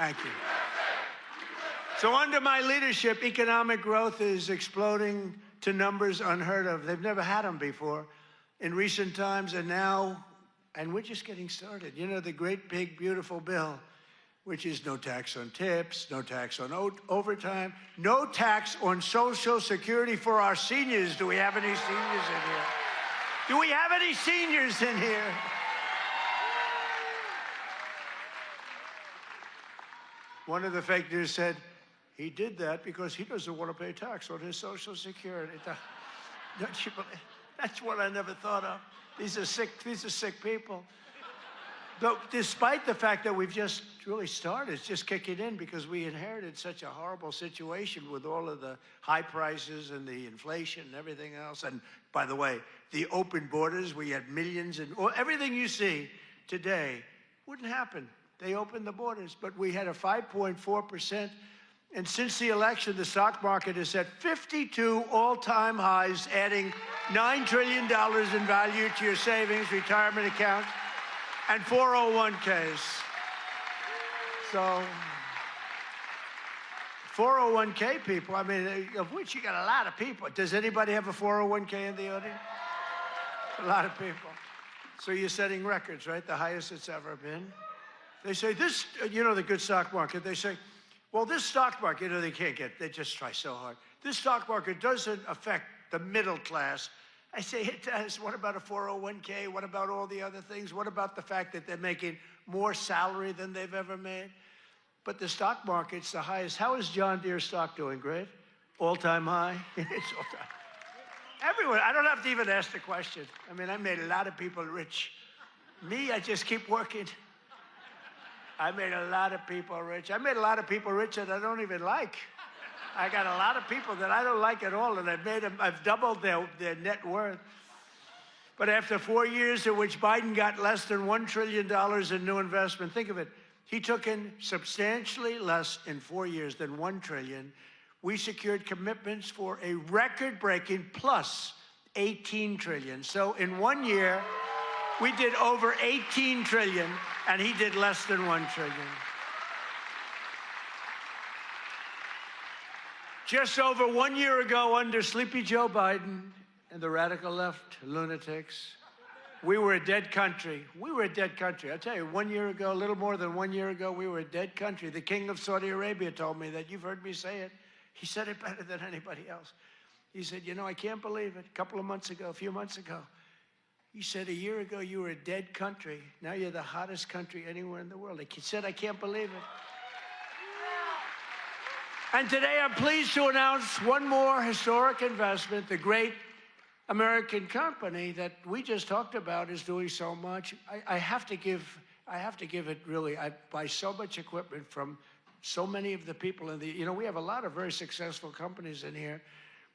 Thank you. So under my leadership, economic growth is exploding to numbers unheard of. They've never had them before in recent times, and now, and we're just getting started. You know, the great, big, beautiful bill, which is no tax on tips, no tax on overtime, no tax on Social Security for our seniors. Do we have any seniors in here? Do we have any seniors in here? One of the fake news said, he did that because he doesn't want to pay tax on his Social Security. Don't you believe? That's what I never thought of. These are sick people. But despite the fact that we've just really started, it's just kicking in because we inherited such a horrible situation with all of the high prices and the inflation and everything else. And by the way, the open borders, we had millions, and everything you see today wouldn't happen. They opened the borders, but we had a 5.4%. And since the election, the stock market has set 52 all-time highs, adding $9 trillion in value to your savings, retirement accounts, and 401ks. So 401k people, I mean, of which you got a lot of people. Does anybody have a 401k in the audience? A lot of people. So you're setting records, right? The highest it's ever been. They say this, you know, the good stock market, they say, well, this stock market, you know, they just try so hard. This stock market doesn't affect the middle class. I say it does. What about a 401k? What about all the other things? What about the fact that they're making more salary than they've ever made? But the stock market's the highest. How is John Deere stock doing? Great? All-time high? It's all-time. Everyone. I don't have to even ask the question. I mean, I made a lot of people rich. Me, I just keep working. I made a lot of people rich. I made a lot of people rich that I don't even like. I got a lot of people that I don't like at all, and I've doubled their net worth. But after 4 years in which Biden got less than $1 trillion in new investment, think of it, he took in substantially less in 4 years than $1 trillion. We secured commitments for a record-breaking plus $18 trillion. So in 1 year, we did over $18 trillion, and he did less than $1 trillion. Just over 1 year ago, under Sleepy Joe Biden and the radical left lunatics, we were a dead country. We were a dead country. I'll tell you, 1 year ago, a little more than 1 year ago, we were a dead country. The king of Saudi Arabia told me that. You've heard me say it. He said it better than anybody else. He said, you know, I can't believe it. A few months ago, he said, a year ago, you were a dead country. Now you're the hottest country anywhere in the world. He said, I can't believe it. And today, I'm pleased to announce one more historic investment. The great American company that we just talked about is doing so much. I have to give it really. I buy so much equipment from so many of the people in the, you know, we have a lot of very successful companies in here,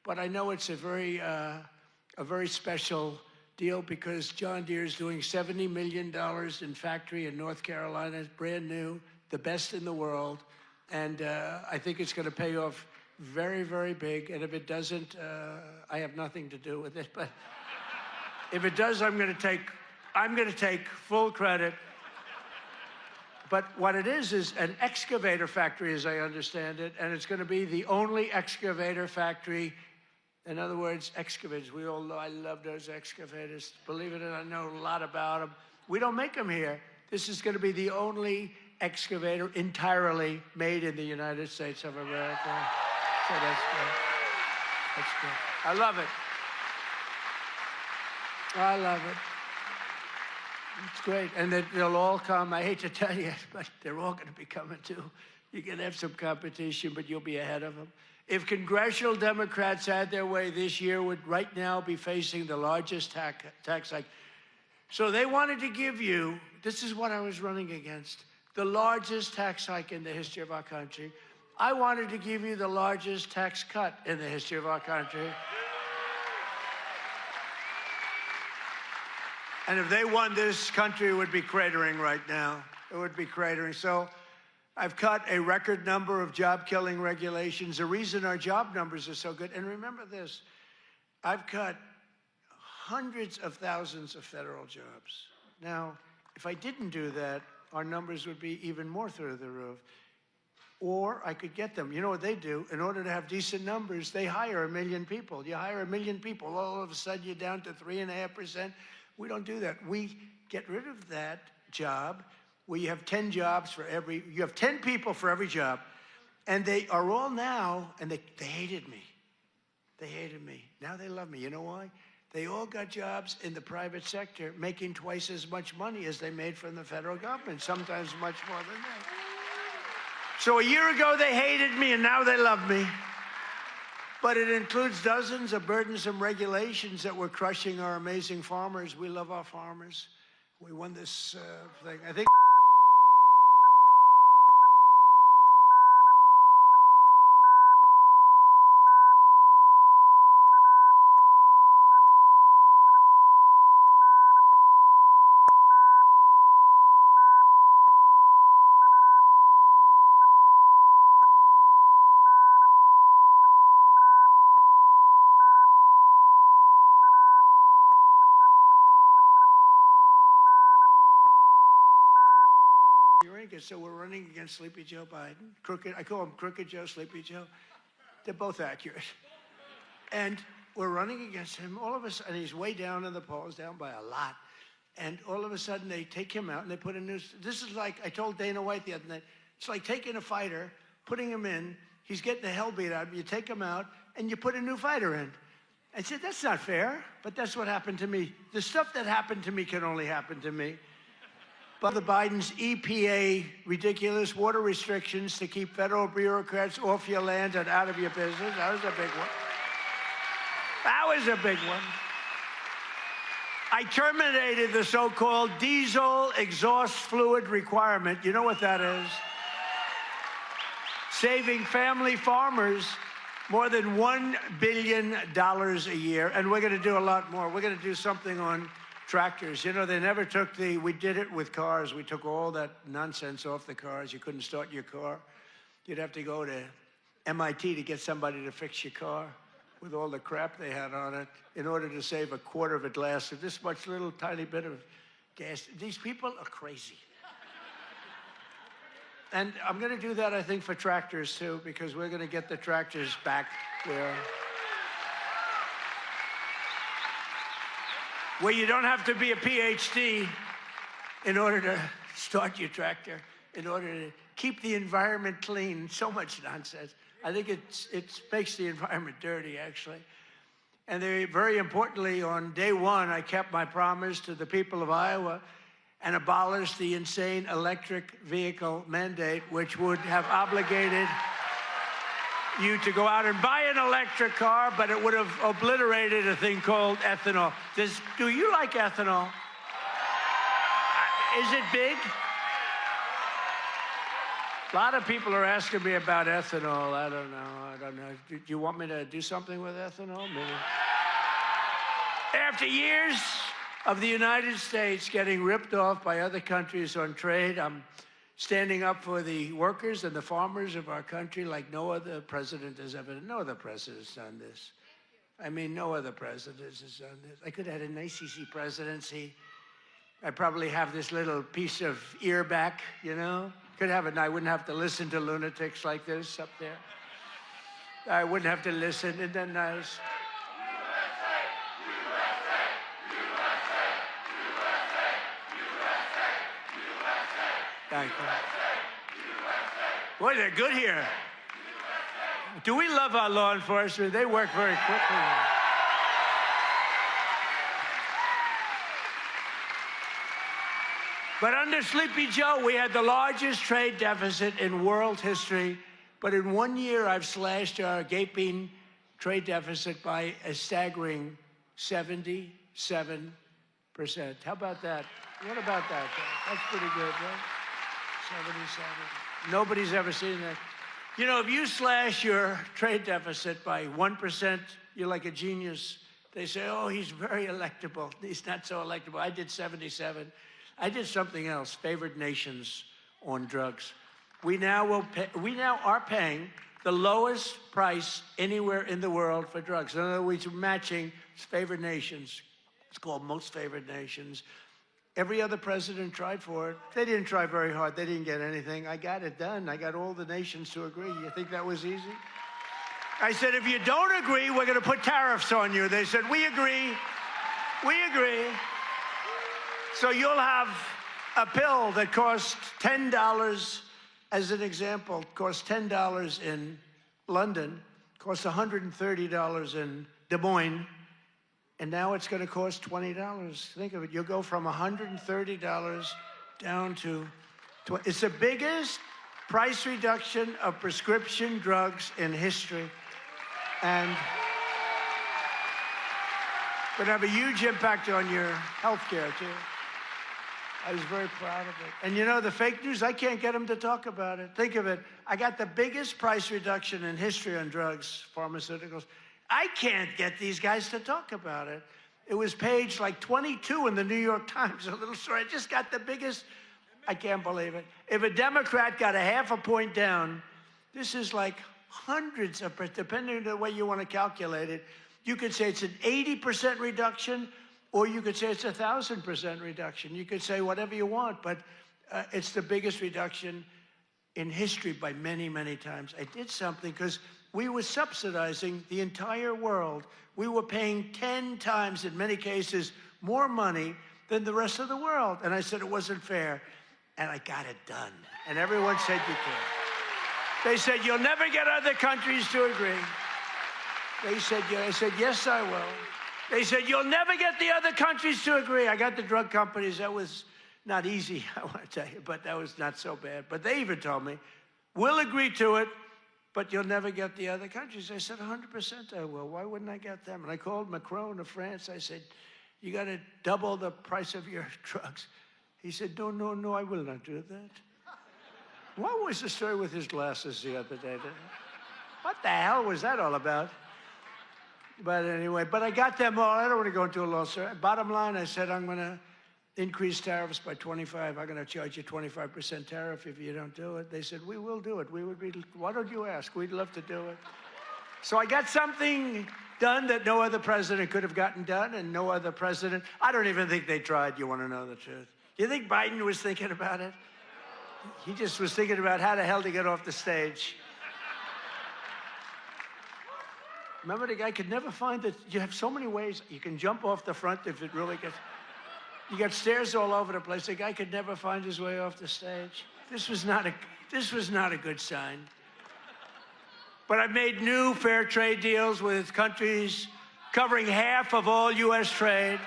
but I know it's a very special deal because John Deere is doing $70 million in factory in North Carolina. It's brand new, the best in the world. And I think it's going to pay off very, very big. And if it doesn't, I have nothing to do with it. But if it does, I'm going to take full credit. But what it is an excavator factory, as I understand it, and it's going to be the only excavator factory. In other words, excavators. We all know I love those excavators. Believe it or not, I know a lot about them. We don't make them here. This is going to be the only excavator entirely made in the United States of America. So that's good. That's good. I love it. I love it. It's great. And they'll all come. I hate to tell you, but they're all going to be coming too. You're going to have some competition, but you'll be ahead of them. If congressional Democrats had their way this year, would right now be facing the largest tax hike. So they wanted to give you, this is what I was running against, the largest tax hike in the history of our country. I wanted to give you the largest tax cut in the history of our country. And if they won, this country would be cratering right now. It would be cratering. So I've cut a record number of job-killing regulations. The reason our job numbers are so good, and remember this, I've cut hundreds of thousands of federal jobs. Now, if I didn't do that, our numbers would be even more through the roof. or I could get them. You know what they do? In order to have decent numbers, they hire 1 million people. You hire 1 million people, all of a sudden you're down to 3.5%. We don't do that. We get rid of that job where you have 10 jobs for every, you have 10 people for every job. And they are all now, and they hated me. They hated me. Now they love me. You know why? They all got jobs in the private sector, making twice as much money as they made from the federal government, sometimes much more than that. So a year ago, they hated me, and now they love me. But it includes dozens of burdensome regulations that were crushing our amazing farmers. We love our farmers. We won this thing. I think so we're running against Sleepy Joe Biden. Crooked, I call him Crooked Joe, Sleepy Joe. They're both accurate. And we're running against him. All of a sudden, he's way down in the polls, down by a lot. And all of a sudden, they take him out and they put a new, this is like, I told Dana White the other night, it's like taking a fighter, putting him in, he's getting the hell beat out of him, you take him out, and you put a new fighter in. I said, that's not fair, but that's what happened to me. The stuff that happened to me can only happen to me. But the Biden's EPA ridiculous water restrictions to keep federal bureaucrats off your land and out of your business, that was a big one. That was a big one. I terminated the so-called diesel exhaust fluid requirement. You know what that is? Saving family farmers more than $1 billion a year, and we're going to do a lot more. We're going to do something on tractors. You know, they never took we did it with cars. We took all that nonsense off the cars. You couldn't start your car. You'd have to go to MIT to get somebody to fix your car with all the crap they had on it in order to save a quarter of a glass of this much little tiny bit of gas. These people are crazy. And I'm going to do that, I think, for tractors, too, because we're going to get the tractors back where you don't have to be a PhD in order to start your tractor, in order to keep the environment clean. So much nonsense. I think it makes the environment dirty, actually. And very importantly, on day one, I kept my promise to the people of Iowa and abolished the insane electric vehicle mandate, which would have obligated you to go out and buy an electric car, but it would have obliterated a thing called ethanol. Do you like ethanol? Is it big? A lot of people are asking me about ethanol. I don't know. Do you want me to do something with ethanol? Maybe. After years of the United States getting ripped off by other countries on trade, I'm standing up for the workers and the farmers of our country like no other president has ever done. No other president has done this. I mean, no other president has done this. I could have had an ACC presidency. I'd probably have this little piece of ear back, you know? Could have it, and I wouldn't have to listen to lunatics like this up there. I wouldn't have to listen. Isn't that nice? Thank you. Boy, they're good here. Do we love our law enforcement? They work very quickly. But under Sleepy Joe, we had the largest trade deficit in world history. But in 1 year, I've slashed our gaping trade deficit by a staggering 77%. How about that? What about that? That's pretty good, right? 77. Nobody's ever seen that. You know, if you slash your trade deficit by 1%, you're like a genius. They say, oh, he's very electable. He's not so electable. I did 77. I did something else, favored nations on drugs. We now are paying the lowest price anywhere in the world for drugs. In other words, we're matching favored nations. It's called most favored nations. Every other president tried for it. They didn't try very hard. They didn't get anything. I got it done. I got all the nations to agree. You think that was easy? I said, if you don't agree, we're going to put tariffs on you. They said, we agree. We agree. So you'll have a pill that costs $10, as an example, costs $10 in London, costs $130 in Des Moines, and now it's going to cost $20. Think of it. You'll go from $130 down to $20. It's the biggest price reduction of prescription drugs in history. And going to have a huge impact on your health care, too. I was very proud of it. And you know, the fake news, I can't get them to talk about it. Think of it. I got the biggest price reduction in history on drugs, pharmaceuticals. I can't get these guys to talk about it. It was page like 22 in the New York Times, a little story. I just got the biggest, I can't believe it. If a Democrat got a half a point down, this is like hundreds of, depending on the way you want to calculate it, you could say it's an 80% reduction, or you could say it's 1,000% reduction. You could say whatever you want, but it's the biggest reduction in history by many, many times. I did something because we were subsidizing the entire world. We were paying 10 times, in many cases, more money than the rest of the world. And I said it wasn't fair. And I got it done. And everyone said you can't. They said, you'll never get other countries to agree. They said, yeah. I said, yes, I will. They said, you'll never get the other countries to agree. I got the drug companies. That was not easy, I want to tell you, but that was not so bad. But they even told me, we'll agree to it, but you'll never get the other countries. I said, 100% I will. Why wouldn't I get them? And I called Macron of France. I said, you got to double the price of your drugs. He said, no, no, no, I will not do that. What was the story with his glasses the other day? What the hell was that all about? But anyway, but I got them all. I don't want to go into a long story. Bottom line, I said, I'm going to increase tariffs by 25. I'm going to charge you 25% tariff if you don't do it. They said, we will do it. We would be, why don't you ask? We'd love to do it. So I got something done that no other president could have gotten done, and no other president, I don't even think they tried, you want to know the truth. Do you think Biden was thinking about it? He just was thinking about how the hell to get off the stage. Remember, the guy could never find that you have so many ways. You can jump off the front if it really gets... You got stairs all over the place. The guy could never find his way off the stage. This was not a good sign. But I've made new fair trade deals with countries covering half of all U.S. trade.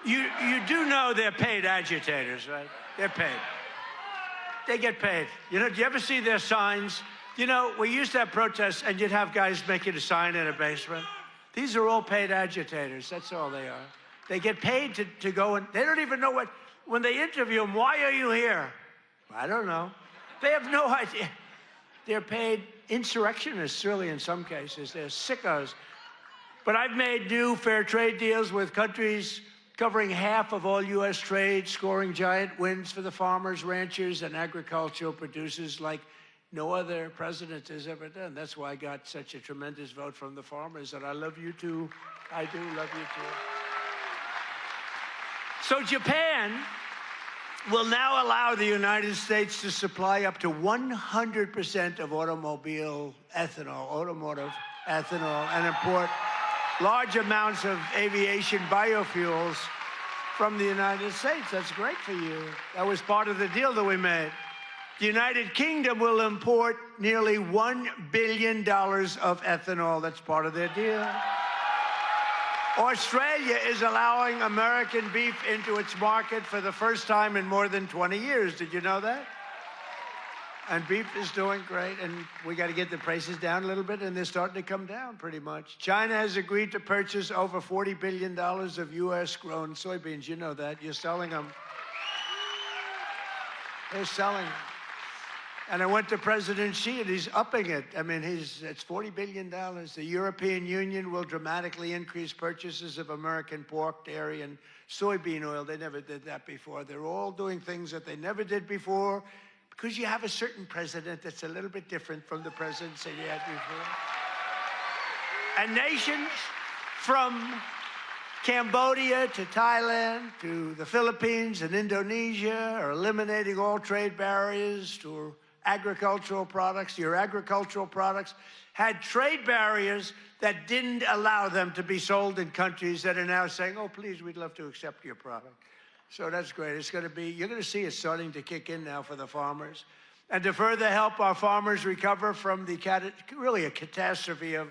You do know they're paid agitators, right? They're paid. They get paid. You know, do you ever see their signs? You know, we used to have protests, and you'd have guys making a sign in a basement. These are all paid agitators. That's all they are. They get paid to go, and they don't even know what, when they interview them, why are you here? I don't know. They have no idea. They're paid insurrectionists, really, in some cases. They're sickos. But I've made new fair trade deals with countries covering half of all U.S. trade, scoring giant wins for the farmers, ranchers, and agricultural producers like no other president has ever done. That's why I got such a tremendous vote from the farmers, and I love you too. I do love you too. So Japan will now allow the United States to supply up to 100% of automotive ethanol, and import large amounts of aviation biofuels from the United States. That's great for you. That was part of the deal that we made. The United Kingdom will import nearly $1 billion of ethanol. That's part of their deal. Australia is allowing American beef into its market for the first time in more than 20 years. Did you know that? And beef is doing great, and we got to get the prices down a little bit, and they're starting to come down pretty much. China has agreed to purchase over $40 billion of U.S.-grown soybeans. You know that. You're selling them. They're selling them. And I went to President Xi, and he's upping it. I mean, it's $40 billion. The European Union will dramatically increase purchases of American pork, dairy, and soybean oil. They never did that before. They're all doing things that they never did before, because you have a certain president that's a little bit different from the presidents that you had before. And nations from Cambodia to Thailand to the Philippines and Indonesia are eliminating all trade barriers to agricultural products. Your agricultural products had trade barriers that didn't allow them to be sold in countries that are now saying, oh, please, we'd love to accept your product. So that's great. It's going to be, you're going to see it starting to kick in now for the farmers. And to further help our farmers recover from the, really a catastrophe of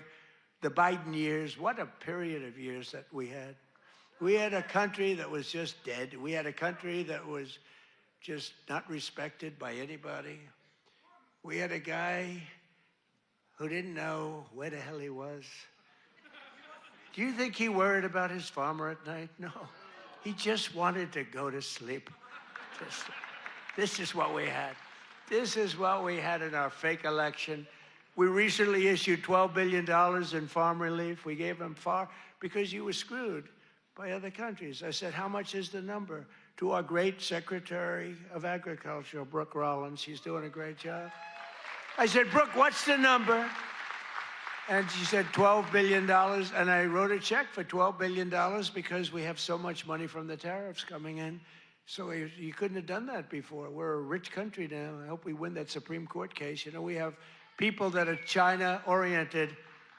the Biden years, what a period of years that we had. We had a country that was just dead. We had a country that was just not respected by anybody. We had a guy who didn't know where the hell he was. Do you think he worried about his farmer at night? No. He just wanted to go to sleep. This is what we had. This is what we had in our fake election. We recently issued $12 billion in farm relief. We gave them far because you were screwed by other countries. I said, how much is the number? To our great Secretary of Agriculture, Brooke Rollins. She's doing a great job. I said, Brooke, what's the number? And she said, $12 billion. And I wrote a check for $12 billion because we have so much money from the tariffs coming in. So you couldn't have done that before. We're a rich country now. I hope we win that Supreme Court case. You know, we have people that are China-oriented.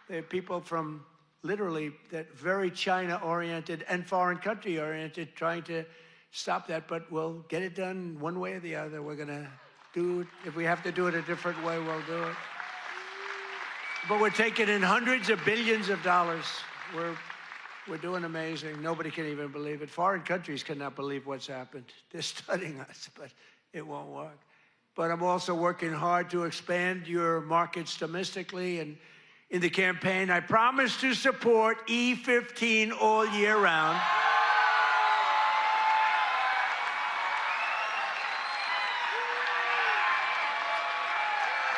They're people from literally that very China-oriented and foreign country-oriented trying to stop that. But we'll get it done one way or the other. We're going to do it. If we have to do it a different way, we'll do it. But we're taking in hundreds of billions of dollars. We're doing amazing. Nobody can even believe it. Foreign countries cannot believe what's happened. They're studying us, but it won't work. But I'm also working hard to expand your markets domestically. And in the campaign, I promise to support E15 all year round.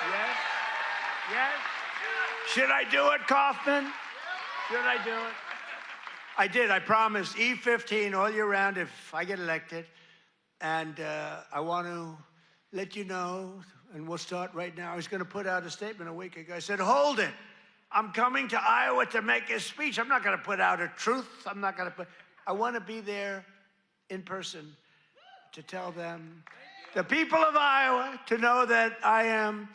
Yes, yes. Should I do it, Kaufman? Should I do it? I did. I promised E15 all year round if I get elected. And I want to let you know, and we'll start right now. I was going to put out a statement a week ago. I said, hold it. I'm coming to Iowa to make a speech. I'm not going to put out a truth. I want to be there in person to tell them, the people of Iowa, to know that I am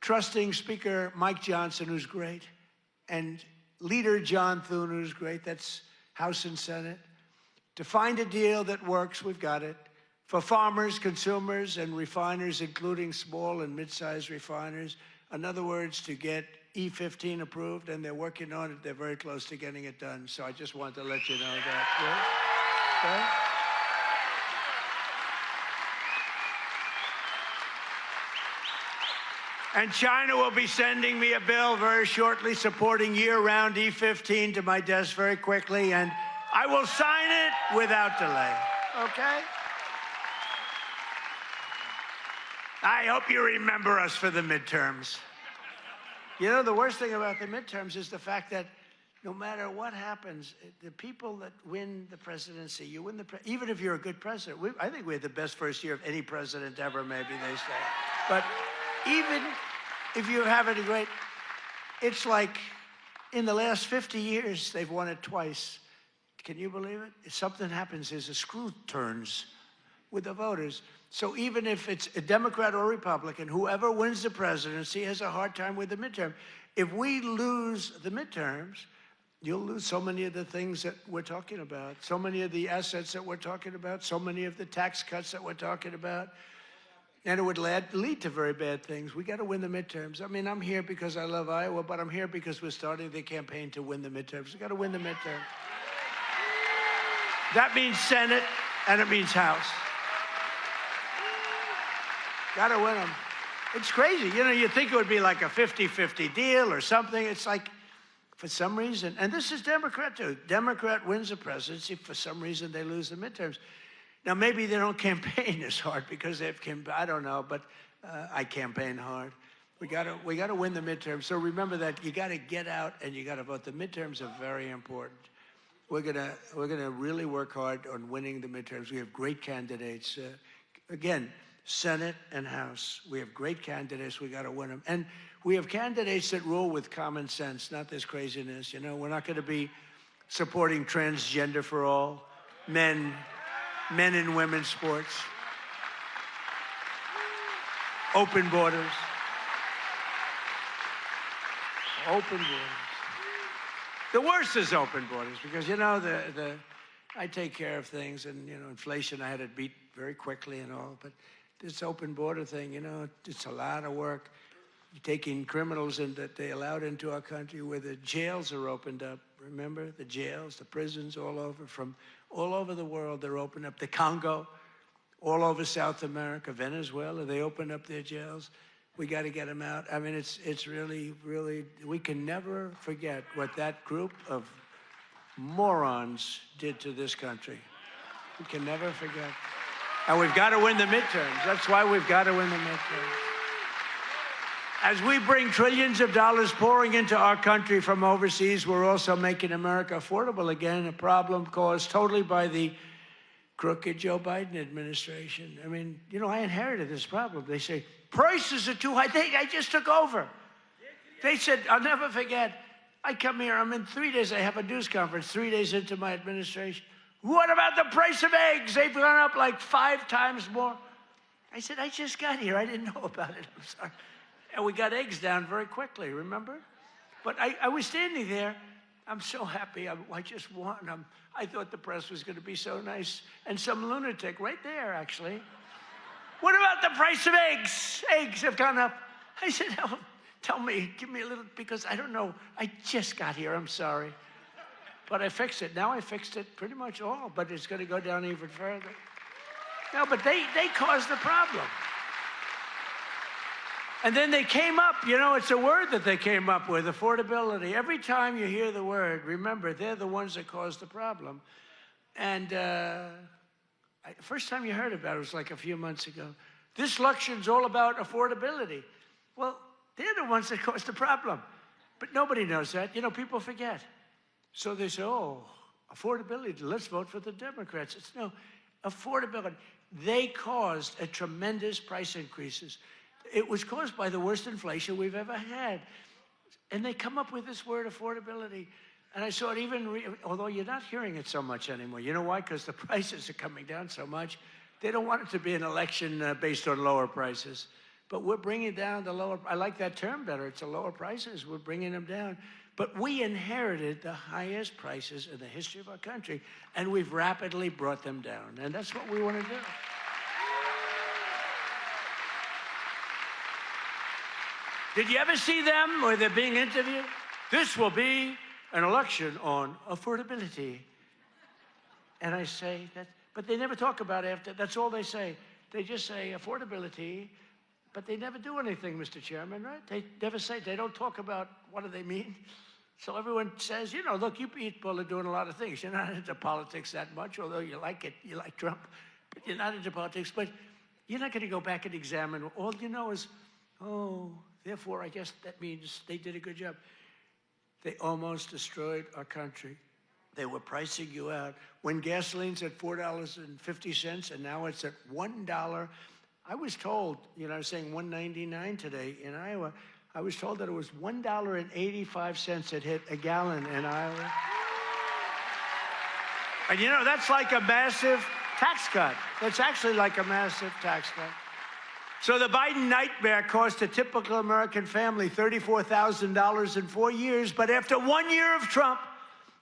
trusting Speaker Mike Johnson, who's great, and Leader John Thune, who's great. That's House and Senate. To find a deal that works, we've got it. For farmers, consumers, and refiners, including small and mid-sized refiners. In other words, to get E15 approved, and they're working on it. They're very close to getting it done. So I just wanted to let you know that. Yeah? Okay? And China will be sending me a bill very shortly supporting year-round E15 to my desk very quickly, and I will sign it without delay, okay? I hope you remember us for the midterms. You know, the worst thing about the midterms is the fact that no matter what happens, the people that win the presidency, you win even if you're a good president. I think we had the best first year of any president ever, maybe they say. But even if you have it great, it's like in the last 50 years, they've won it twice. Can you believe it? If something happens, there's a screw turns with the voters. So even if it's a Democrat or Republican, whoever wins the presidency has a hard time with the midterm. If we lose the midterms, you'll lose so many of the things that we're talking about, so many of the assets that we're talking about, so many of the tax cuts that we're talking about. And it would lead to very bad things. We got to win the midterms. I mean, I'm here because I love Iowa, but I'm here because we're starting the campaign to win the midterms. We got to win the midterms. That means Senate, and it means House. Got to win them. It's crazy. You know, you think it would be like a 50-50 deal or something. It's like, for some reason, and this is Democrat too. Democrat wins the presidency. For some reason, they lose the midterms. Now, maybe they don't campaign as hard because they've I don't know, but I campaign hard. We got to win the midterms. So remember that you got to get out and you got to vote. The midterms are very important. We're gonna really work hard on winning the midterms. We have great candidates. Again, Senate and House. We have great candidates. We got to win them. And we have candidates that rule with common sense, not this craziness. You know, we're not going to be supporting transgender for all, men and women's sports, open borders. Open borders. The worst is open borders because, you know, I take care of things, and, you know, inflation I had it beat very quickly and all, but this open border thing, you know, it's a lot of work. You're taking criminals in that they allowed into our country where the jails are opened up. Remember the jails, the prisons all over, from all over the world, they're opened up. The Congo, all over South America, Venezuela, they opened up their jails. We got to get them out. I mean, it's really, really, we can never forget what that group of morons did to this country. We can never forget. And we've got to win the midterms. That's why we've got to win the midterms. As we bring trillions of dollars pouring into our country from overseas, we're also making America affordable again, a problem caused totally by the crooked Joe Biden administration. I mean, you know, I inherited this problem. They say, prices are too high. I just took over. They said, I'll never forget, I come here, I'm in 3 days, I have a news conference 3 days into my administration. What about the price of eggs? They've gone up like 5 times more. I said, I just got here. I didn't know about it. I'm sorry. And we got eggs down very quickly, remember? But I was standing there. I'm so happy. I just won. I thought the press was going to be so nice. And some lunatic right there, actually. What about the price of eggs? Eggs have gone up. I said, oh, tell me, give me a little, because I don't know. I just got here. I'm sorry. But I fixed it. Now I fixed it pretty much all, but it's going to go down even further. No, but they caused the problem. And then they came up, you know, it's a word that they came up with, affordability. Every time you hear the word, remember, they're the ones that caused the problem. And first time you heard about it was like a few months ago. This election's all about affordability. Well, they're the ones that caused the problem. But nobody knows that. You know, people forget. So they say, oh, affordability, let's vote for the Democrats. It's no, affordability. They caused a tremendous price increases. It was caused by the worst inflation we've ever had. And they come up with this word, affordability. And I saw it even, although you're not hearing it so much anymore. You know why? Because the prices are coming down so much. They don't want it to be an election based on lower prices. But we're bringing down the lower, I like that term better. It's the lower prices. We're bringing them down. But we inherited the highest prices in the history of our country, and we've rapidly brought them down. And that's what we want to do. Did you ever see them where they're being interviewed? This will be an election on affordability. And I say that, but they never talk about it after. That's all they say. They just say affordability, but they never do anything, Mr. Chairman, right? They never say, they don't talk about what do they mean. So everyone says, you know, look, you people are doing a lot of things. You're not into politics that much, although you like it, you like Trump, but you're not into politics. But you're not going to go back and examine. All you know is, oh, therefore, I guess that means they did a good job. They almost destroyed our country. They were pricing you out. When gasoline's at $4.50 and now it's at $1, I was told, you know, I was saying $1.99 today in Iowa. I was told that it was $1.85 it hit a gallon in Iowa. And you know, that's like a massive tax cut. That's actually like a massive tax cut. So the Biden nightmare cost a typical American family $34,000 in 4 years, but after 1 year of Trump,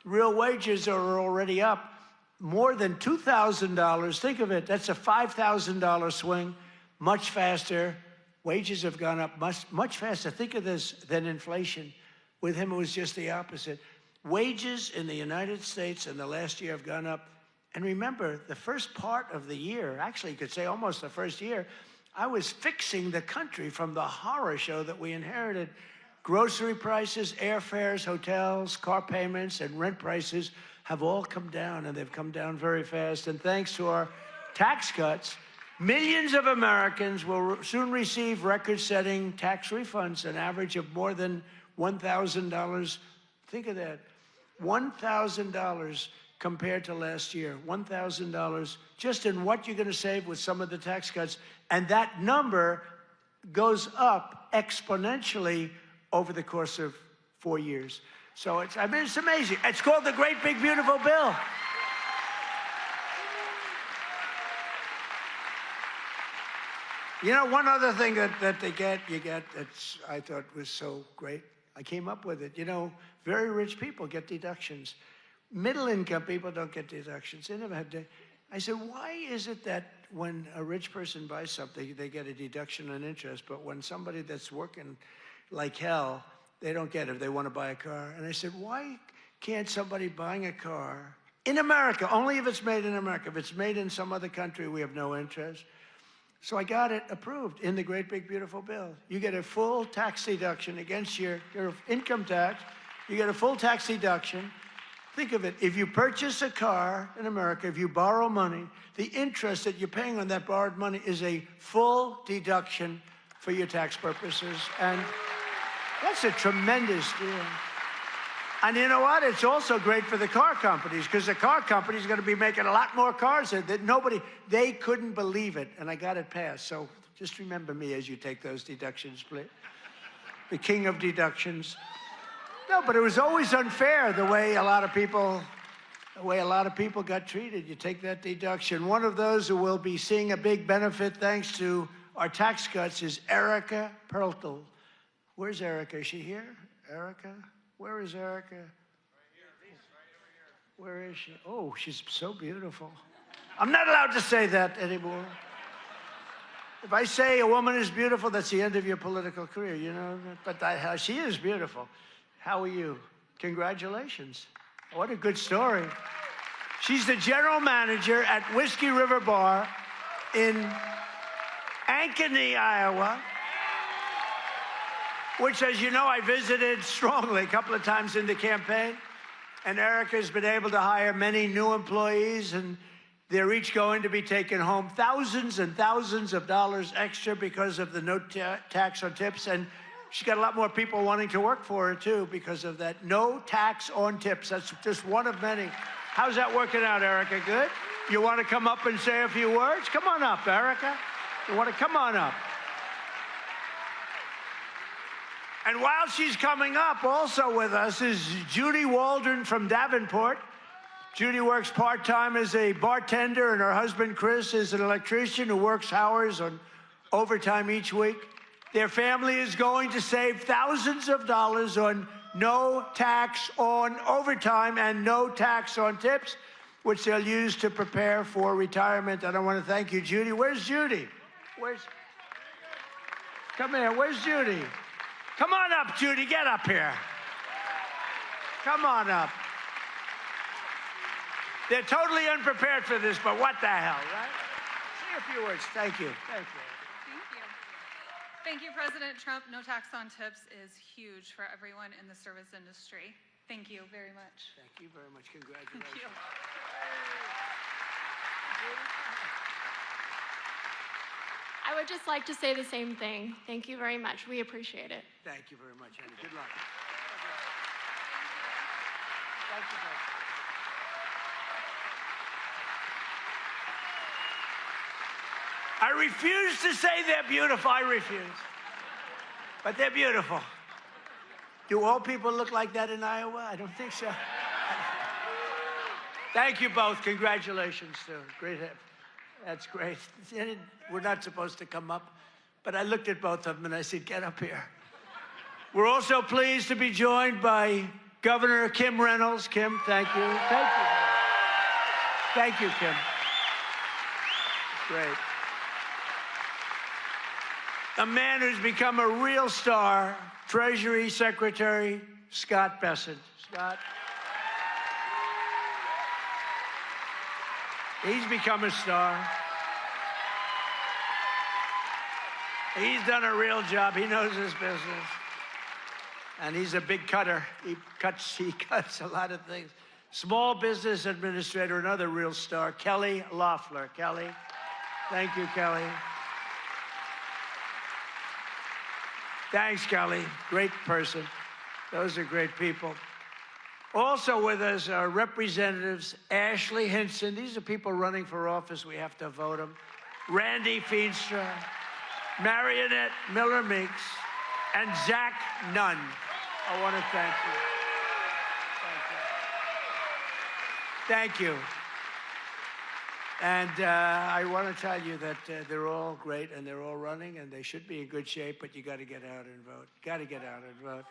real wages are already up more than $2,000. Think of it, that's a $5,000 swing, much faster. Wages have gone up much faster, think of this, than inflation. With him, it was just the opposite. Wages in the United States in the last year have gone up. And remember, the first part of the year, actually you could say almost the first year, I was fixing the country from the horror show that we inherited. Grocery prices, airfares, hotels, car payments, and rent prices have all come down, and they've come down very fast. And thanks to our tax cuts, millions of Americans will soon receive record-setting tax refunds, an average of more than $1,000. Think of that, $1,000 compared to last year. $1,000 just in what you're going to save with some of the tax cuts. And that number goes up exponentially over the course of 4 years. So it's amazing. It's called the Great Big Beautiful Bill. You know, one other thing that you get that's I thought was so great. I came up with it. You know, very rich people get deductions. Middle income people don't get deductions. They never had to. I said, why is it that when a rich person buys something, they get a deduction on interest, but when somebody that's working like hell, they don't get it if they want to buy a car? And I said, why can't somebody buying a car in America, only if it's made in America, if it's made in some other country, we have no interest. So I got it approved in the Great Big Beautiful Bill. You get a full tax deduction against your income tax. You get a full tax deduction. Think of it. If you purchase a car in America, if you borrow money, the interest that you're paying on that borrowed money is a full deduction for your tax purposes. And that's a tremendous deal. And you know what? It's also great for the car companies, because the car companies are going to be making a lot more cars that they couldn't believe it. And I got it passed. So just remember me as you take those deductions, please. The king of deductions. No, but it was always unfair the way a lot of people got treated. You take that deduction. One of those who will be seeing a big benefit thanks to our tax cuts is Erica Perltel. Where's Erica? Is she here? Erica? Where is Erica? Where is she? Oh, she's so beautiful. I'm not allowed to say that anymore. If I say a woman is beautiful, that's the end of your political career, you know? But she is beautiful. How are you? Congratulations. What a good story. She's the general manager at Whiskey River Bar in Ankeny, Iowa, which, as you know, I visited strongly a couple of times in the campaign. And Erica's been able to hire many new employees, and they're each going to be taking home thousands and thousands of dollars extra because of the no tax on tips. And she's got a lot more people wanting to work for her, too, because of that no tax on tips. That's just one of many. How's that working out, Erica? Good? You want to come up and say a few words? Come on up, Erica. You want to come on up? And while she's coming up, also with us is Judy Waldron from Davenport. Judy works part-time as a bartender, and her husband, Chris, is an electrician who works hours on overtime each week. Their family is going to save thousands of dollars on no tax on overtime and no tax on tips, which they'll use to prepare for retirement. And I want to thank you, Judy. Where's Judy? Come here. Where's Judy? Come on up, Judy. Get up here. Come on up. They're totally unprepared for this, but what the hell, right? Say a few words. Thank you. Thank you. Thank you. Thank you, President Trump. No tax on tips is huge for everyone in the service industry. Thank you very much. Thank you very much. Congratulations. Thank you. I would just like to say the same thing. Thank you very much. We appreciate it. Thank you very much, Annie. Good luck. Thank you, Doug. I refuse to say they're beautiful. I refuse. But they're beautiful. Do all people look like that in Iowa? I don't think so. Thank you both. Congratulations, too. Great. That's great. We're not supposed to come up, but I looked at both of them and I said, get up here. We're also pleased to be joined by Governor Kim Reynolds. Kim, thank you. Thank you. Thank you, Kim. Great. A man who's become a real star, Treasury Secretary Scott Bessent. Scott. He's become a star. He's done a real job. He knows his business. And he's a big cutter. He cuts a lot of things. Small Business Administrator, another real star, Kelly Loeffler. Kelly. Thank you, Kelly. Thanks, Kelly. Great person. Those are great people. Also with us are Representatives Ashley Hinson. These are people running for office. We have to vote them. Randy Feenstra, Marionette Miller Meeks, and Zach Nunn. I want to thank you. Thank you. And I want to tell you that they're all great and they're all running and they should be in good shape, but you got to get out and vote. Got to get out and vote.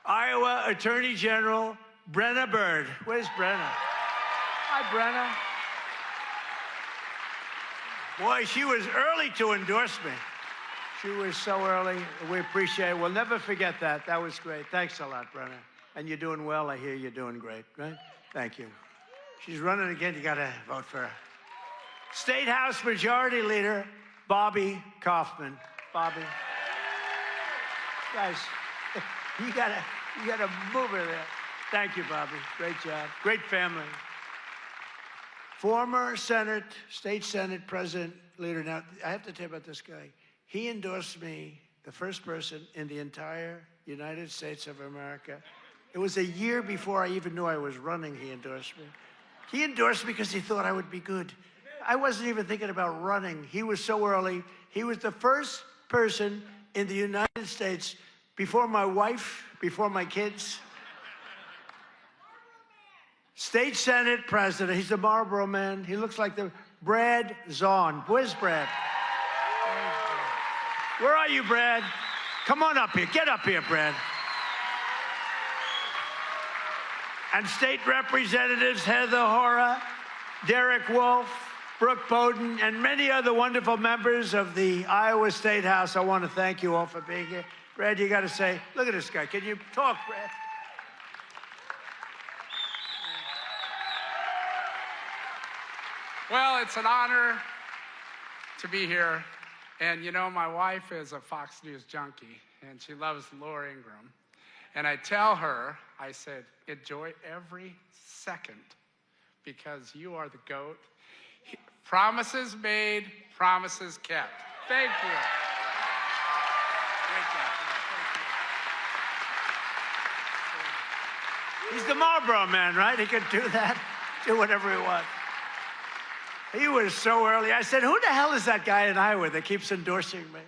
Iowa Attorney General Brenna Bird. Where's Brenna? Hi, Brenna. Boy, she was early to endorse me. She was so early. We appreciate it. We'll never forget that. That was great. Thanks a lot, Brenna. And you're doing well. I hear you're doing great, right? Thank you. She's running again. You got to vote for her. State House Majority Leader Bobby Kaufman. Bobby. Guys, you gotta move her there. Thank you, Bobby. Great job. Great family. Former State Senate President Leader. Now, I have to tell you about this guy. He endorsed me, the first person in the entire United States of America. It was a year before I even knew I was running, he endorsed me. He endorsed me because he thought I would be good. I wasn't even thinking about running. He was so early. He was the first person in the United States before my wife, before my kids. State Senate President. He's the Marlboro man. He looks like the Brad Zahn. Where's Brad? Where are you, Brad? Come on up here. Get up here, Brad. And state representatives Heather Hora, Derek Wolf, Brooke Bowden, and many other wonderful members of the Iowa State House. I want to thank you all for being here. Brad, you got to say, look at this guy. Can you talk, Brad? Well, it's an honor to be here. And you know, my wife is a Fox News junkie, and she loves Laura Ingraham. And I tell her, I said, enjoy every second because you are the GOAT. Promises made, promises kept. Thank you. Great job. Thank you. He's the Marlboro man, right? He could do that, do whatever he wants. He was so early. I said, who the hell is that guy in Iowa that keeps endorsing me?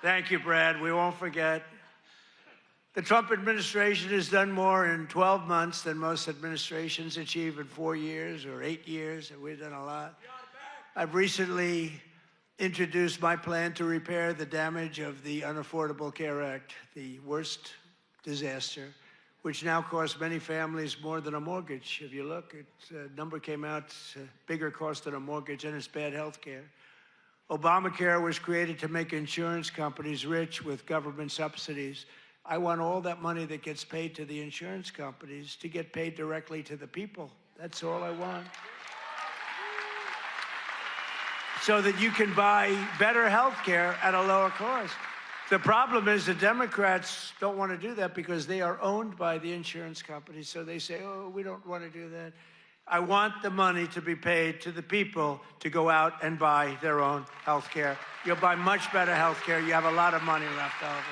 Thank you, Brad. We won't forget. The Trump administration has done more in 12 months than most administrations achieve in 4 years or 8 years, and we've done a lot. I've recently introduced my plan to repair the damage of the Unaffordable Care Act, the worst disaster, which now costs many families more than a mortgage. If you look, a number came out, it's a bigger cost than a mortgage, and it's bad health care. Obamacare was created to make insurance companies rich with government subsidies. I want all that money that gets paid to the insurance companies to get paid directly to the people. That's all I want. So that you can buy better health care at a lower cost. The problem is the Democrats don't want to do that because they are owned by the insurance companies. So they say, oh, we don't want to do that. I want the money to be paid to the people to go out and buy their own health care. You'll buy much better health care. You have a lot of money left over.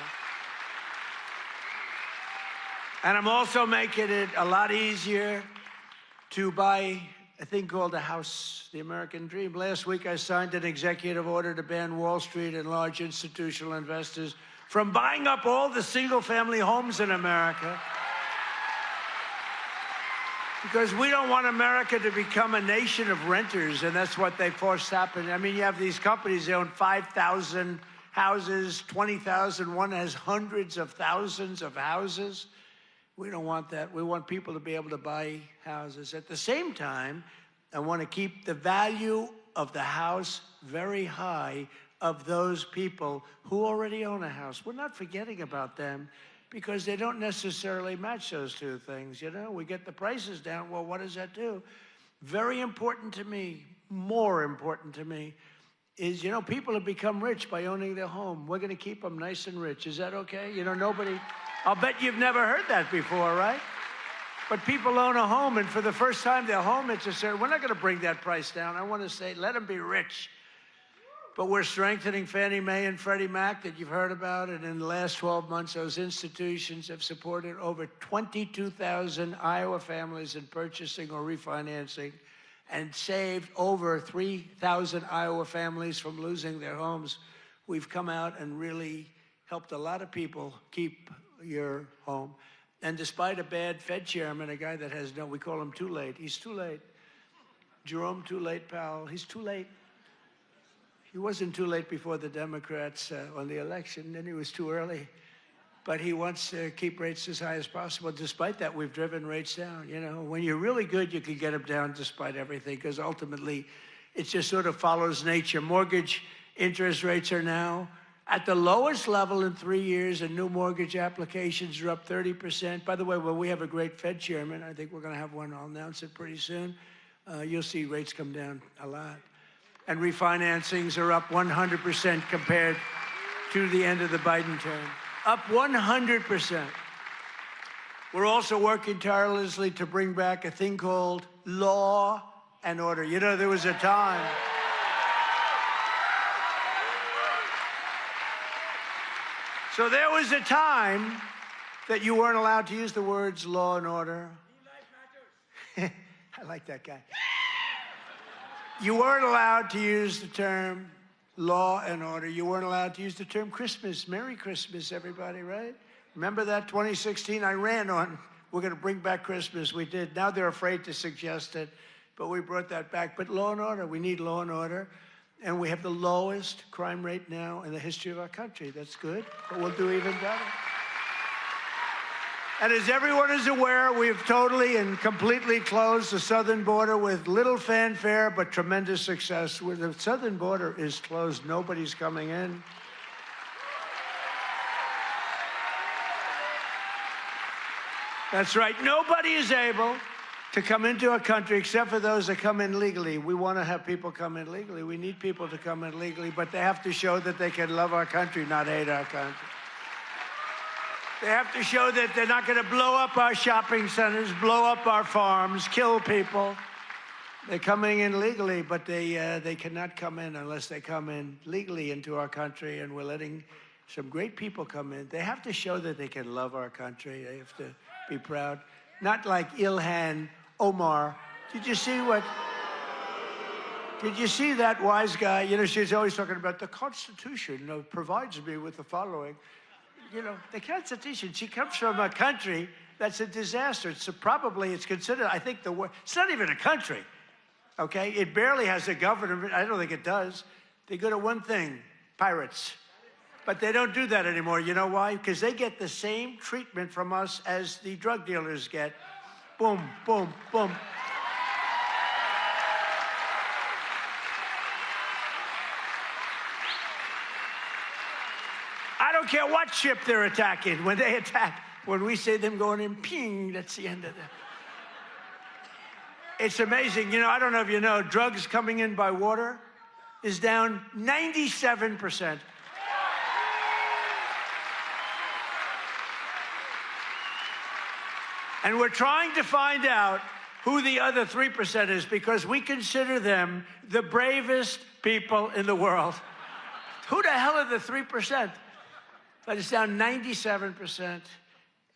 And I'm also making it a lot easier to buy a thing called a house, the American dream. Last week, I signed an executive order to ban Wall Street and large institutional investors from buying up all the single-family homes in America. Because we don't want America to become a nation of renters, and that's what they forced happen. I mean, you have these companies, they own 5,000 houses, 20,000. One has hundreds of thousands of houses. We don't want that. We want people to be able to buy houses. At the same time, I want to keep the value of the house very high of those people who already own a house. We're not forgetting about them because they don't necessarily match those two things. You know, we get the prices down. Well, what does that do? Very important to me, more important to me, is, you know, people have become rich by owning their home. We're going to keep them nice and rich. Is that okay? You know, nobody... I'll bet you've never heard that before, right? But people own a home, and for the first time, their home, it's a certain, we're not going to bring that price down. I want to say, let them be rich. But we're strengthening Fannie Mae and Freddie Mac that you've heard about. And in the last 12 months, those institutions have supported over 22,000 Iowa families in purchasing or refinancing and saved over 3,000 Iowa families from losing their homes. We've come out and really helped a lot of people keep your home. And despite a bad Fed chairman, a guy that has we call him too late. He's too late. Jerome Too Late Powell, he's too late. He wasn't too late before the Democrats on the election, then he was too early. But he wants to keep rates as high as possible. Despite that, we've driven rates down. You know, when you're really good, you can get them down despite everything, because ultimately, it just sort of follows nature. Mortgage interest rates are now at the lowest level in 3 years, and new mortgage applications are up 30%. By the way, when we have a great Fed chairman, I think we're going to have one, I'll announce it pretty soon, you'll see rates come down a lot. And refinancings are up 100% compared to the end of the Biden term. Up 100%. We're also working tirelessly to bring back a thing called law and order. You know, there was a time. So there was a time that you weren't allowed to use the words law and order. I like that guy. You weren't allowed to use the term law and order. You weren't allowed to use the term Christmas. Merry Christmas, everybody, right? Remember that 2016? I ran on, we're going to bring back Christmas. We did. Now they're afraid to suggest it, but we brought that back. But law and order, we need law and order. And we have the lowest crime rate now in the history of our country. That's good, but we'll do even better. And as everyone is aware, we've totally and completely closed the southern border with little fanfare, but tremendous success. Where the southern border is closed, nobody's coming in. That's right. Nobody is able to come into our country except for those that come in legally. We want to have people come in legally. We need people to come in legally, but they have to show that they can love our country, not hate our country. They have to show that they're not going to blow up our shopping centers, blow up our farms, kill people. They're coming in legally, but they cannot come in unless they come in legally into our country, and we're letting some great people come in. They have to show that they can love our country. They have to be proud. Not like Ilhan Omar. Did you see that wise guy? You know, she's always talking about the Constitution provides me with the following. You know, the Constitution, she comes from a country that's a disaster. It's considered, I think, it's not even a country, okay? It barely has a government. I don't think it does. They go to one thing, pirates. But they don't do that anymore. You know why? Because they get the same treatment from us as the drug dealers get. Boom, boom, boom. I don't care what ship they're attacking. When they attack, when we see them going in, ping, that's the end of it. It's amazing. You know, I don't know if you know, drugs coming in by water is down 97%. And we're trying to find out who the other 3% is, because we consider them the bravest people in the world. Who the hell are the 3%? But it's down 97%,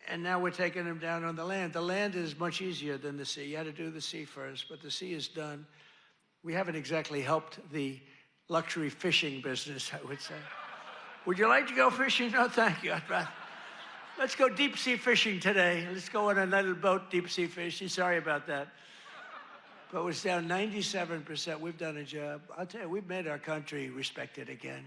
and now we're taking them down on the land. The land is much easier than the sea. You had to do the sea first, but the sea is done. We haven't exactly helped the luxury fishing business, I would say. Would you like to go fishing? No, thank you. I'd rather. Let's go deep sea fishing today. Let's go on a little boat, deep sea fishing. Sorry about that. But it's down 97%. We've done a job. I'll tell you, we've made our country respected again.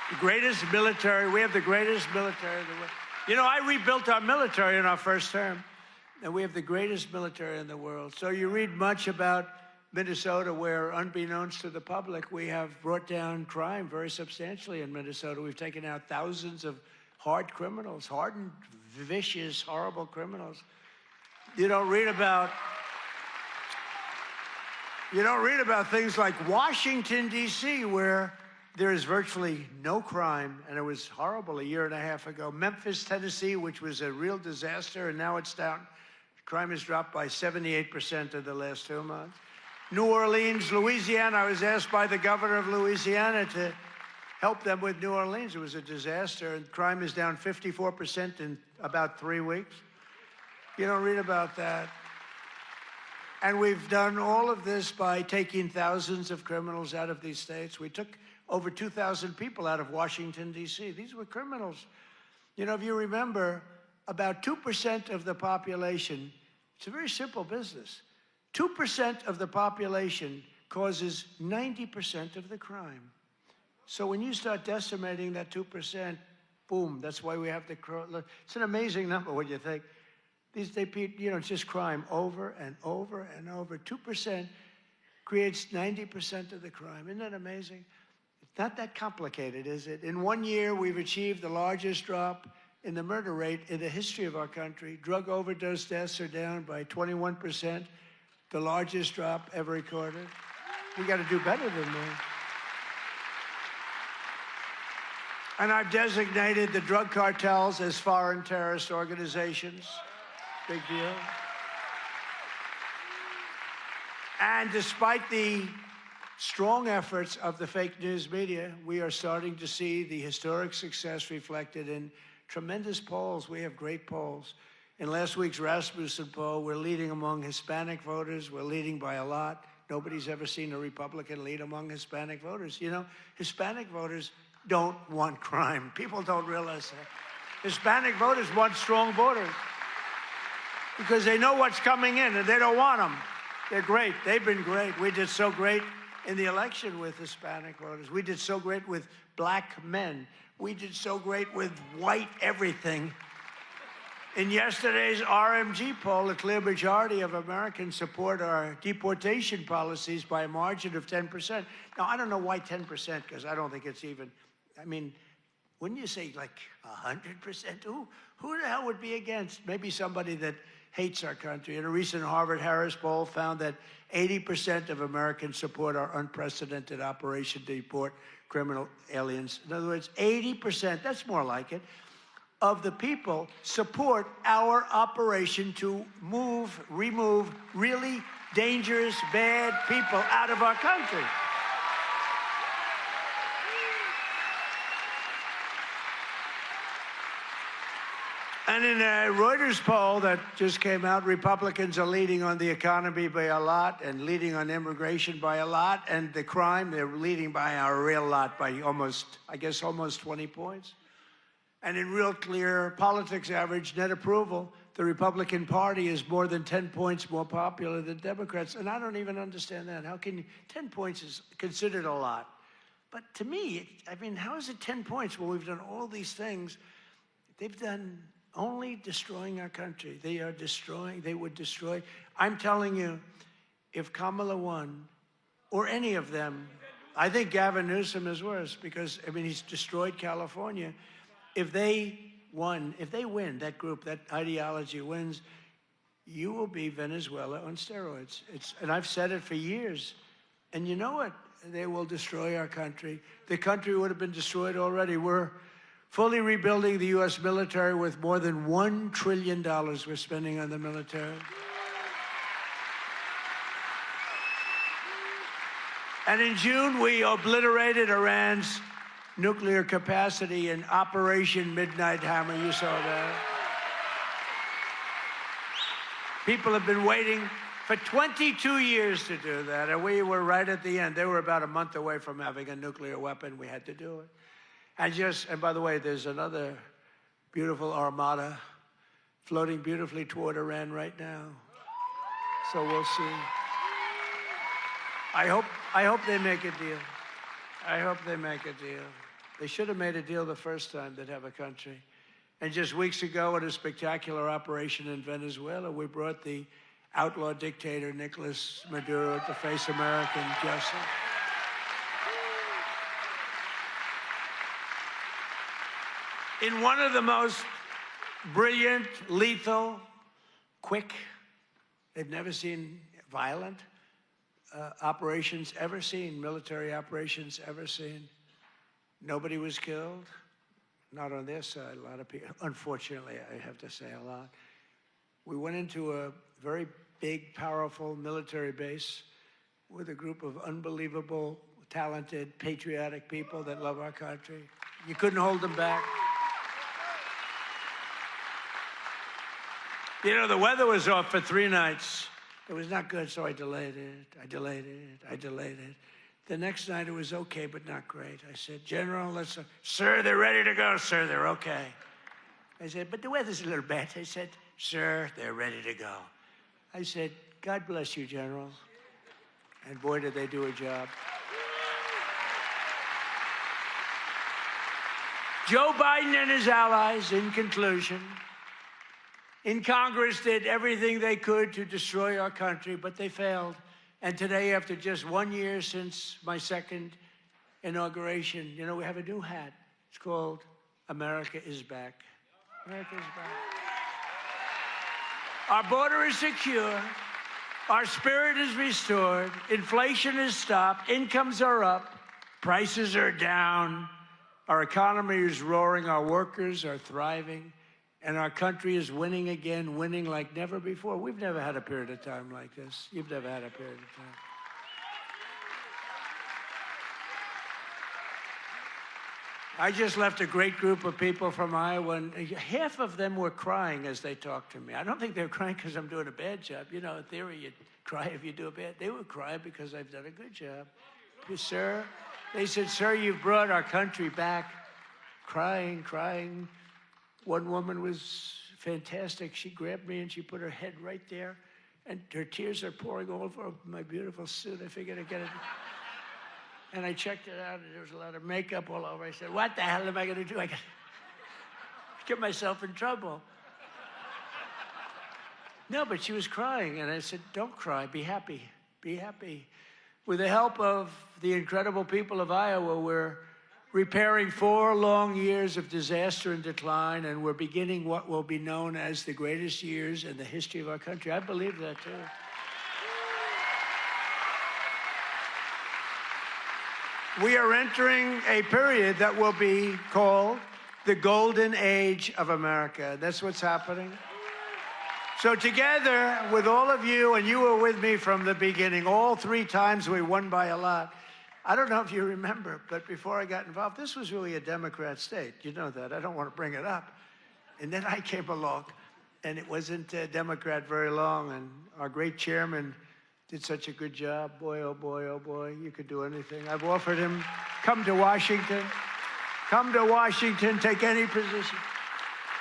The greatest military, we have the greatest military in the world. You know, I rebuilt our military in our first term, and we have the greatest military in the world. So you read much about Minnesota, where, unbeknownst to the public, we have brought down crime very substantially in Minnesota. We've taken out thousands of hard criminals, hardened, vicious, horrible criminals. You don't read about things like Washington, D.C., where there is virtually no crime, and it was horrible a year and a half ago. Memphis, Tennessee, which was a real disaster, and now it's down. Crime has dropped by 78% in the last 2 months. New Orleans, Louisiana. I was asked by the governor of Louisiana to help them with New Orleans. It was a disaster, and crime is down 54% in about 3 weeks. You don't read about that. And we've done all of this by taking thousands of criminals out of these states. We took over 2,000 people out of Washington, D.C. These were criminals. You know, if you remember, about 2% of the population, it's a very simple business. 2% of the population causes 90% of the crime. So when you start decimating that 2%, boom, that's why we have the, it's an amazing number when you think. It's just crime over and over and over. 2% creates 90% of the crime. Isn't that amazing? It's not that complicated, is it? In 1 year, we've achieved the largest drop in the murder rate in the history of our country. Drug overdose deaths are down by 21%, the largest drop ever recorded. We got to do better than that. And I've designated the drug cartels as foreign terrorist organizations. Big deal. And despite the strong efforts of the fake news media, we are starting to see the historic success reflected in tremendous polls. We have great polls. In last week's Rasmussen poll, we're leading among Hispanic voters. We're leading by a lot. Nobody's ever seen a Republican lead among Hispanic voters. You know, Hispanic voters don't want crime. People don't realize that. Hispanic voters want strong borders because they know what's coming in and they don't want them. They're great. They've been great. We did so great in the election with Hispanic voters. We did so great with black men. We did so great with white everything. In yesterday's RMG poll, a clear majority of Americans support our deportation policies by a margin of 10%. Now, I don't know why 10%, because I don't think it's even, I mean, wouldn't you say like 100%? Who the hell would be against? Maybe somebody that hates our country. And a recent Harvard-Harris poll found that 80% of Americans support our unprecedented operation to deport criminal aliens. In other words, 80%, that's more like it, of the people support our operation to remove really dangerous, bad people out of our country. And in a Reuters poll that just came out, Republicans are leading on the economy by a lot and leading on immigration by a lot, and the crime, they're leading by a real lot, by almost 20 points. And in Real Clear Politics average net approval, the Republican Party is more than 10 points more popular than Democrats. And I don't even understand that. How can 10 points is considered a lot? But to me, I mean, how is it 10 points when we've done all these things? They've done only destroying our country. They are destroying, they would destroy. I'm telling you, if Kamala won, or any of them, I think Gavin Newsom is worse because, I mean, he's destroyed California. If they win, that group, that ideology wins, you will be Venezuela on steroids. And I've said it for years. And you know what? They will destroy our country. The country would have been destroyed already. We're fully rebuilding the U.S. military with more than $1 trillion we're spending on the military. And in June, we obliterated Iran's nuclear capacity in Operation Midnight Hammer. You saw that. People have been waiting for 22 years to do that, and we were right at the end. They were about a month away from having a nuclear weapon. We had to do it. And by the way, there's another beautiful armada floating beautifully toward Iran right now. So we'll see. I hope they make a deal. I hope they make a deal. They should have made a deal the first time they'd have a country. And just weeks ago, at a spectacular operation in Venezuela, we brought the outlaw dictator Nicolas Maduro to face American justice. In one of the most brilliant, lethal, quick, they've never seen violent operations ever seen, military operations ever seen. Nobody was killed, not on their side, a lot of people. Unfortunately, I have to say a lot. We went into a very big, powerful military base with a group of unbelievable, talented, patriotic people that love our country. You couldn't hold them back. You know, the weather was off for 3 nights. It was not good, so I delayed it. The next night it was okay, but not great. I said, General, sir, they're ready to go, sir, they're okay. I said, but the weather's a little bad. I said, sir, they're ready to go. I said, God bless you, General. And boy, did they do a job. Joe Biden and his allies, in conclusion, in Congress did everything they could to destroy our country, but they failed. And today, after just 1 year since my second inauguration, you know, we have a new hat. It's called America is Back. America is back. Our border is secure. Our spirit is restored. Inflation is stopped. Incomes are up. Prices are down. Our economy is roaring. Our workers are thriving. And our country is winning again, winning like never before. We've never had a period of time like this. You've never had a period of time. I just left a great group of people from Iowa, and half of them were crying as they talked to me. I don't think they were crying because I'm doing a bad job. You know, in theory, you cry if you do a bad. They were crying because I've done a good job. Sir, they said, sir, you've brought our country back. Crying. One woman was fantastic. She grabbed me and she put her head right there, and her tears are pouring all over my beautiful suit. I figured I'd get it. And I checked it out, and there was a lot of makeup all over. I said, what the hell am I going to do? I got to get myself in trouble. No, but she was crying, and I said, don't cry. Be happy. Be happy. With the help of the incredible people of Iowa, we're repairing 4 long years of disaster and decline, and we're beginning what will be known as the greatest years in the history of our country. I believe that, too. We are entering a period that will be called the golden age of America. That's what's happening. So together with all of you, and you were with me from the beginning, all 3 times we won by a lot. I don't know if you remember, but before I got involved, this was really a Democrat state. You know that. I don't want to bring it up. And then I came along, and it wasn't a Democrat very long, and our great chairman did such a good job. Boy, oh boy, oh boy, you could do anything. I've offered him, come to Washington, take any position.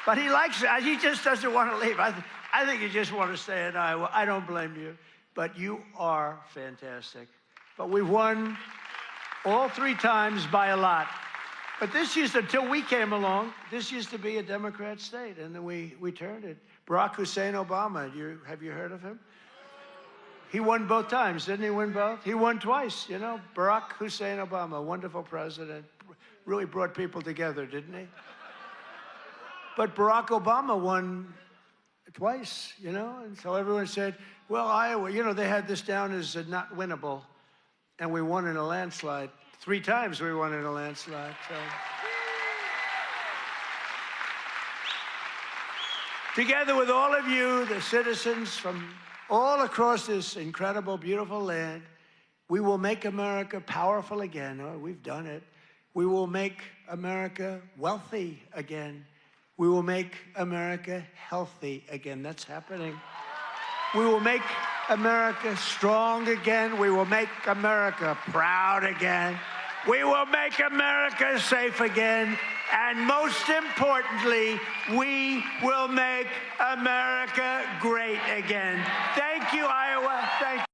But he likes it. He just doesn't want to leave. I think you just want to stay in Iowa. I don't blame you. But you are fantastic. But we've won all 3 times by a lot. But until we came along, this used to be a Democrat state, and then we turned it. Barack Hussein Obama, have you heard of him? He won both times, didn't he win both? He won twice, you know. Barack Hussein Obama, wonderful president, really brought people together, didn't he? But Barack Obama won twice, you know, and so everyone said, well, Iowa, you know, they had this down as not winnable, and we won in a landslide. 3 times we won in a landslide. So. Together with all of you, the citizens from all across this incredible, beautiful land, we will make America powerful again. Oh, we've done it. We will make America wealthy again. We will make America healthy again. That's happening. We will make America strong again. We will make America proud again. We will make America safe again. And most importantly, we will make America great again. Thank you, Iowa. Thank you.